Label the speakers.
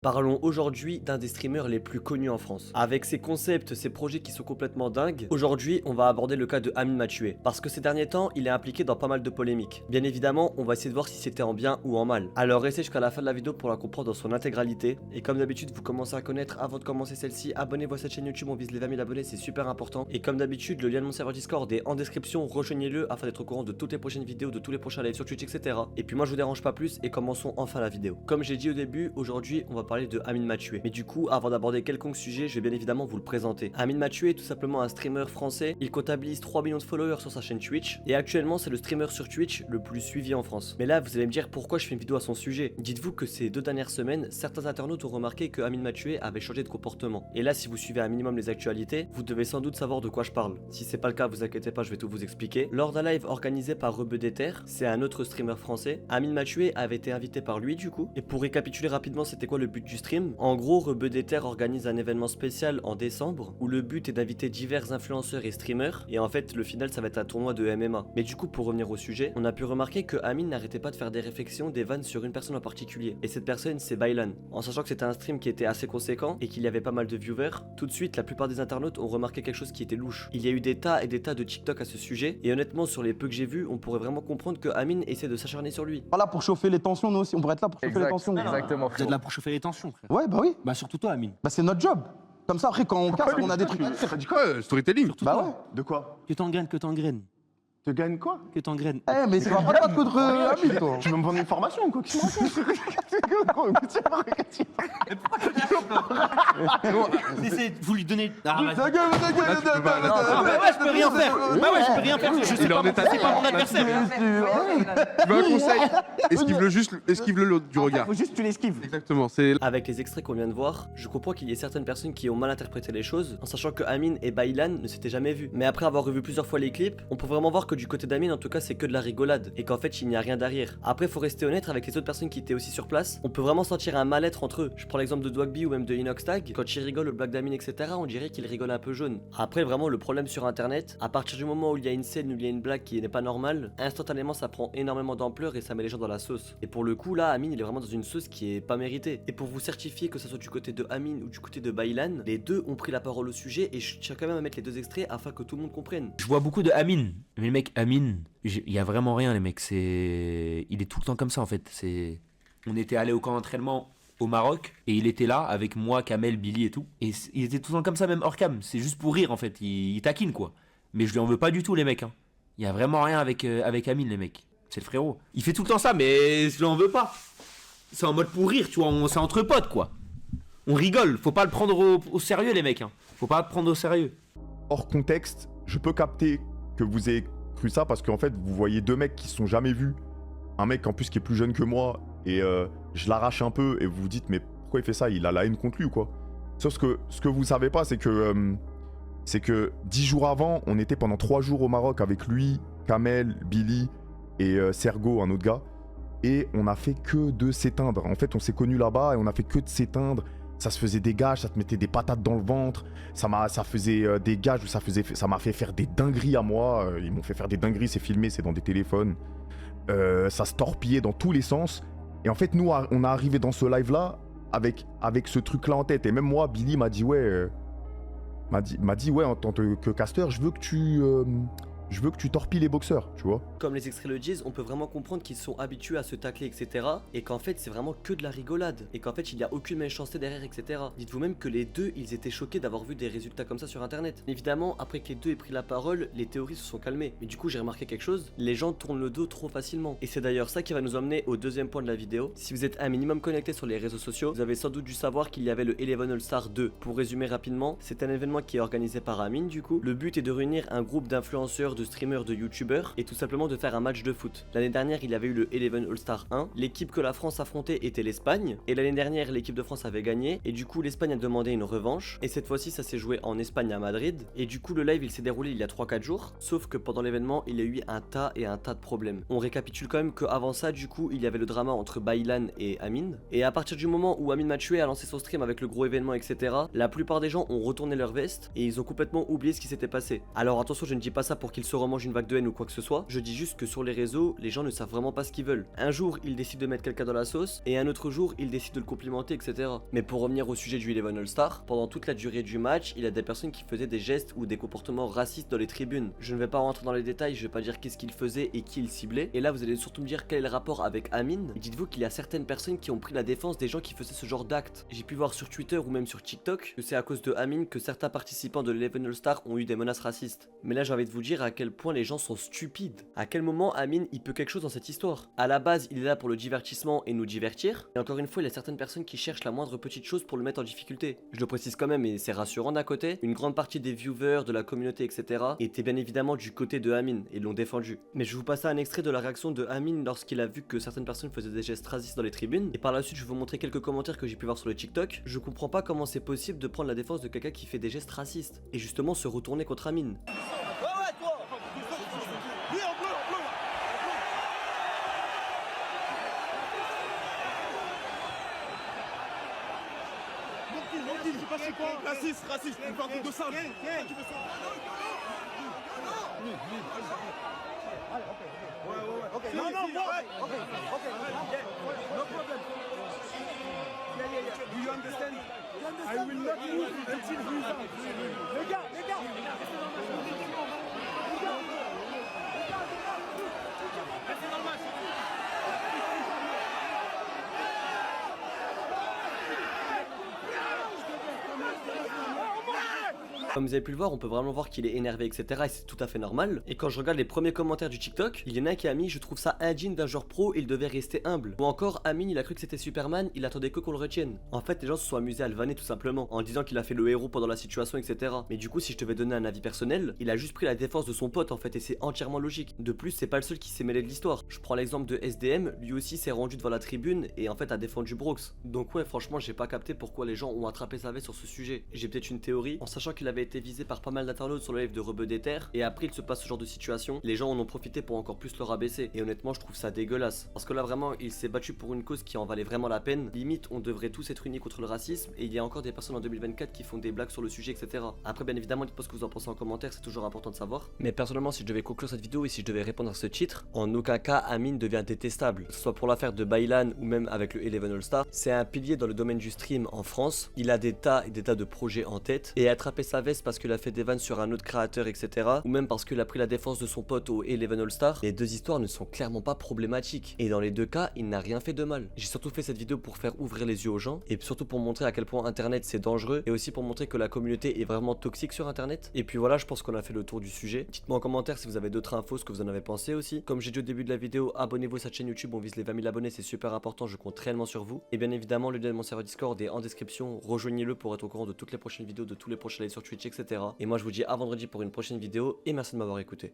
Speaker 1: Parlons aujourd'hui d'un des streamers les plus connus en France. Avec ses concepts, ses projets qui sont complètement dingues, aujourd'hui on va aborder le cas de Amine Mathieuet. Parce que ces derniers temps, il est impliqué dans pas mal de polémiques. Bien évidemment, on va essayer de voir si c'était en bien ou en mal. Alors restez jusqu'à la fin de la vidéo pour la comprendre dans son intégralité. Et comme d'habitude, vous commencez à connaître avant de commencer celle-ci, abonnez-vous à cette chaîne YouTube, on vise les 20 000 abonnés, c'est super important. Et comme d'habitude, le lien de mon serveur Discord est en description, rejoignez-le afin d'être au courant de toutes les prochaines vidéos, de tous les prochains lives sur Twitch, etc. Et puis moi je vous dérange pas plus et commençons enfin la vidéo. Comme j'ai dit au début, aujourd'hui on va parler de Amine Mathieuet. Mais du coup, avant d'aborder quelconque sujet, je vais bien évidemment vous le présenter. Amine Mathieuet est tout simplement un streamer français. Il comptabilise 3 millions de followers sur sa chaîne Twitch. Et actuellement, c'est le streamer sur Twitch le plus suivi en France. Mais là, vous allez me dire pourquoi je fais une vidéo à son sujet. Dites-vous que ces 2 dernières semaines, certains internautes ont remarqué que Amine Mathieuet avait changé de comportement. Et là, si vous suivez un minimum les actualités, vous devez sans doute savoir de quoi je parle. Si c'est pas le cas, vous inquiétez pas, je vais tout vous expliquer. Lors d'un live organisé par Rebeudeter, c'est un autre streamer français, Amine Mathieuet avait été invité par lui du coup. Et pour récapituler rapidement, c'était quoi le but du stream? En gros, Rebeudeter organise un événement spécial en décembre où le but est d'inviter divers influenceurs et streamers et en fait le final ça va être un tournoi de MMA. Mais du coup pour revenir au sujet, on a pu remarquer que Amine n'arrêtait pas de faire des réflexions, des vannes sur une personne en particulier et cette personne c'est Baylan. En sachant que c'était un stream qui était assez conséquent et qu'il y avait pas mal de viewers, tout de suite la plupart des internautes ont remarqué quelque chose qui était louche. Il y a eu des tas et des tas de TikTok à ce sujet et honnêtement sur les peu que j'ai vus on pourrait vraiment comprendre que Amine essaie de s'acharner sur lui.
Speaker 2: Voilà pour chauffer les tensions, nous aussi on pourrait être là pour chauffer les tensions.
Speaker 3: Exactement.
Speaker 4: Vous êtes là pour chauffer les tensions, frère.
Speaker 2: Ouais bah oui,
Speaker 4: Bah surtout toi, Amine.
Speaker 2: bah c'est notre job. Comme ça après quand on casse, on a des trucs à dire.
Speaker 3: T'as dit quoi, storytelling?
Speaker 4: Surtout
Speaker 2: Bah
Speaker 4: toi.
Speaker 2: ouais.
Speaker 3: De quoi?
Speaker 4: Que t'engraines, que t'engraines,
Speaker 3: Tu gagnes quoi?
Speaker 4: que t'engraines.
Speaker 2: Eh mais c'est pas de battre contre Amine toi.
Speaker 3: Tu veux me vendre une formation ou quoi? Qu'est-ce que tu
Speaker 4: Vous lui donnez. Ah, vas-y.
Speaker 2: Ta gueule, ta gueule,
Speaker 3: Là, tu peux pas, là,
Speaker 4: Ah, bah ouais, je peux rien faire. Bah ouais, je peux rien faire. Je sais
Speaker 3: Il en
Speaker 4: pas,
Speaker 3: est à
Speaker 4: c'est pas mon adversaire.
Speaker 3: Tu veux un conseil? Esquive-le juste, esquive-le l'autre du regard.
Speaker 2: Faut juste que tu l'esquives.
Speaker 3: Exactement, c'est...
Speaker 1: Avec les extraits qu'on vient de voir, je comprends qu'il y ait certaines personnes qui ont mal interprété les choses, en sachant que Amine et Baylan ne s'étaient jamais vus. Mais après avoir revu plusieurs fois les clips, on peut vraiment voir que du côté d'Amine, en tout cas, c'est que de la rigolade, et qu'en fait, il n'y a rien derrière. Après, faut rester honnête avec les autres personnes qui étaient aussi sur place, on peut vraiment sentir un mal-être entre eux. Je prends l'exemple de Dwagby ou même de Inoxtag, quand il rigole au blague d'Amine, etc., on dirait qu'il rigole un peu jaune. Après, vraiment, le problème sur internet, à partir du moment où il y a une scène, où il y a une blague qui n'est pas normale, instantanément, ça prend énormément d'ampleur et ça met les gens dans la sauce. Et pour le coup, là, Amine, il est vraiment dans une sauce qui est pas méritée. Et pour vous certifier que ça soit du côté de Amine ou du côté de Baylan, les deux ont pris la parole au sujet et je tiens quand même à mettre les 2 extraits afin que tout le monde comprenne.
Speaker 5: Je vois beaucoup de Amine. Mais le mec, Amine, il y a vraiment rien, les mecs. Il est tout le temps comme ça, en fait. On était allé au camp d'entraînement au Maroc et il était là avec moi, Kamel, Billy et tout. Et il était tout le temps comme ça, même hors cam. C'est juste pour rire, en fait. Il taquine, quoi. Mais je lui en veux pas du tout, les mecs. Hein. Il y a vraiment rien avec Amine, les mecs. C'est le frérot. Il fait tout le temps ça, mais je lui en veux pas. C'est en mode pour rire, tu vois. C'est entre potes, quoi. On rigole. Faut pas le prendre au sérieux, les mecs. Hein. Faut pas le prendre au sérieux.
Speaker 6: Hors contexte, je peux capter que vous ayez cru ça parce qu'en fait, vous voyez 2 mecs qui se sont jamais vus. Un mec en plus qui est plus jeune que moi et je l'arrache un peu et vous vous dites mais pourquoi il fait ça? Il a la haine contre lui ou quoi? Sauf que ce que vous savez pas, c'est que 10 jours avant, on était pendant 3 jours au Maroc avec lui, Kamel, Billy et Sergo, un autre gars. Et on a fait que de s'éteindre. En fait, on s'est connus là-bas et on a fait que de s'éteindre. Ça se faisait des gages, ça te mettait des patates dans le ventre. Ça faisait des gages où ça m'a fait faire des dingueries à moi. Ils m'ont fait faire des dingueries, c'est filmé, c'est dans des téléphones. Ça se torpillait dans tous les sens. Et en fait, nous, on est arrivé dans ce live-là avec ce truc-là en tête. Et même moi, Billy m'a dit ouais, en tant que caster, je veux que tu torpilles les boxeurs, tu vois.
Speaker 1: Comme les extraits le disent, on peut vraiment comprendre qu'ils sont habitués à se tacler, etc. Et qu'en fait, c'est vraiment que de la rigolade. Et qu'en fait, il n'y a aucune méchanceté derrière, etc. Dites-vous même que les deux, ils étaient choqués d'avoir vu des résultats comme ça sur internet. Évidemment, après que les deux aient pris la parole, les théories se sont calmées. Mais du coup, j'ai remarqué quelque chose, les gens tournent le dos trop facilement. Et c'est d'ailleurs ça qui va nous emmener au deuxième point de la vidéo. Si vous êtes un minimum connecté sur les réseaux sociaux, vous avez sans doute dû savoir qu'il y avait le Eleven All Star 2. Pour résumer rapidement, c'est un événement qui est organisé par Amine du coup. Le but est de réunir un groupe d'influenceurs, de streamers, de youtubeurs et tout simplement de faire un match de foot. L'année dernière, il y avait eu le Eleven All-Star 1. L'équipe que la France affrontait était l'Espagne. Et l'année dernière, l'équipe de France avait gagné. Et du coup, l'Espagne a demandé une revanche. Et cette fois-ci, ça s'est joué en Espagne à Madrid. Et du coup, le live, il s'est déroulé il y a 3-4 jours. Sauf que pendant l'événement, il y a eu un tas de problèmes. On récapitule quand même qu'avant ça, du coup, il y avait le drama entre Baylan et Amine. Et à partir du moment où Amine Mathieuet a lancé son stream avec le gros événement, etc., la plupart des gens ont retourné leur veste et ils ont complètement oublié ce qui s'était passé. Alors attention, je ne dis pas ça pour qu'ils se remange une vague de haine ou quoi que ce soit, je dis juste que sur les réseaux, les gens ne savent vraiment pas ce qu'ils veulent. Un jour, ils décident de mettre quelqu'un dans la sauce, et un autre jour, ils décident de le complimenter, etc. Mais pour revenir au sujet du Eleven All-Star, pendant toute la durée du match, il y a des personnes qui faisaient des gestes ou des comportements racistes dans les tribunes. Je ne vais pas rentrer dans les détails, je vais pas dire qu'est-ce qu'il faisait et qui il ciblait. Et là, vous allez surtout me dire quel est le rapport avec Amine. Et dites-vous qu'il y a certaines personnes qui ont pris la défense des gens qui faisaient ce genre d'actes. J'ai pu voir sur Twitter ou même sur TikTok que c'est à cause de Amine que certains participants de l'Eleven All-Star ont eu des menaces racistes. Mais là, j'ai envie de vous dire à quel point les gens sont stupides. À quel moment Amine il peut quelque chose dans cette histoire? À la base, il est là pour le divertissement et nous divertir. Et encore une fois, il y a certaines personnes qui cherchent la moindre petite chose pour le mettre en difficulté. Je le précise quand même et c'est rassurant d'un côté. Une grande partie des viewers, de la communauté, etc. étaient bien évidemment du côté de Amine et l'ont défendu. Mais je vais vous passer un extrait de la réaction de Amine lorsqu'il a vu que certaines personnes faisaient des gestes racistes dans les tribunes. Et par la suite, je vais vous montrer quelques commentaires que j'ai pu voir sur le TikTok. Je comprends pas comment c'est possible de prendre la défense de quelqu'un qui fait des gestes racistes et justement se retourner contre Amine.
Speaker 7: Raciste, raciste, on parle de ça. Non, non, ok, no problem. Do you understand? I will not move until you are. Les gars,
Speaker 1: Comme vous avez pu le voir, on peut vraiment voir qu'il est énervé, etc. Et c'est tout à fait normal. Et quand je regarde les premiers commentaires du TikTok, il y en a qui a mis: je trouve ça indigne d'un joueur pro, il devait rester humble. Ou encore, Amine, il a cru que c'était Superman, il attendait que qu'on le retienne. En fait, les gens se sont amusés à le vanner tout simplement, en disant qu'il a fait le héros pendant la situation, etc. Mais du coup, si je devais donner un avis personnel, il a juste pris la défense de son pote en fait, et c'est entièrement logique. De plus, c'est pas le seul qui s'est mêlé de l'histoire. Je prends l'exemple de SDM, lui aussi s'est rendu devant la tribune et en fait a défendu Brooks. Donc ouais, franchement, j'ai pas capté pourquoi les gens ont attrapé sa veste sur ce sujet. J'ai peut-être une théorie, en sachant qu'il avait été visé par pas mal d'internautes sur le live de Rebeu des Terres, et après il se passe ce genre de situation, les gens en ont profité pour encore plus le rabaisser, et honnêtement je trouve ça dégueulasse, parce que là vraiment il s'est battu pour une cause qui en valait vraiment la peine, limite on devrait tous être unis contre le racisme, et il y a encore des personnes en 2024 qui font des blagues sur le sujet, etc. Après bien évidemment dites-moi ce que vous en pensez en commentaire, c'est toujours important de savoir, mais personnellement si je devais conclure cette vidéo et si je devais répondre à ce titre, en aucun cas Amine devient détestable, que ce soit pour l'affaire de Baylan ou même avec le Eleven All-Star, c'est un pilier dans le domaine du stream en France, il a des tas et des tas de projets en tête, et attraper sa veste parce qu'il a fait des vannes sur un autre créateur, etc. ou même parce qu'il a pris la défense de son pote au Eleven All-Star, les deux histoires ne sont clairement pas problématiques. Et dans les deux cas, il n'a rien fait de mal. J'ai surtout fait cette vidéo pour faire ouvrir les yeux aux gens, et surtout pour montrer à quel point Internet c'est dangereux, et aussi pour montrer que la communauté est vraiment toxique sur Internet. Et puis voilà, je pense qu'on a fait le tour du sujet. Dites-moi en commentaire si vous avez d'autres infos, ce que vous en avez pensé aussi. Comme j'ai dit au début de la vidéo, abonnez-vous à cette chaîne YouTube, on vise les 20 000 abonnés, c'est super important, je compte réellement sur vous. Et bien évidemment, le lien de mon serveur Discord est en description, rejoignez-le pour être au courant de toutes les prochaines vidéos, de tous les prochains lives sur Twitch, etc. Et moi je vous dis à vendredi pour une prochaine vidéo et merci de m'avoir écouté.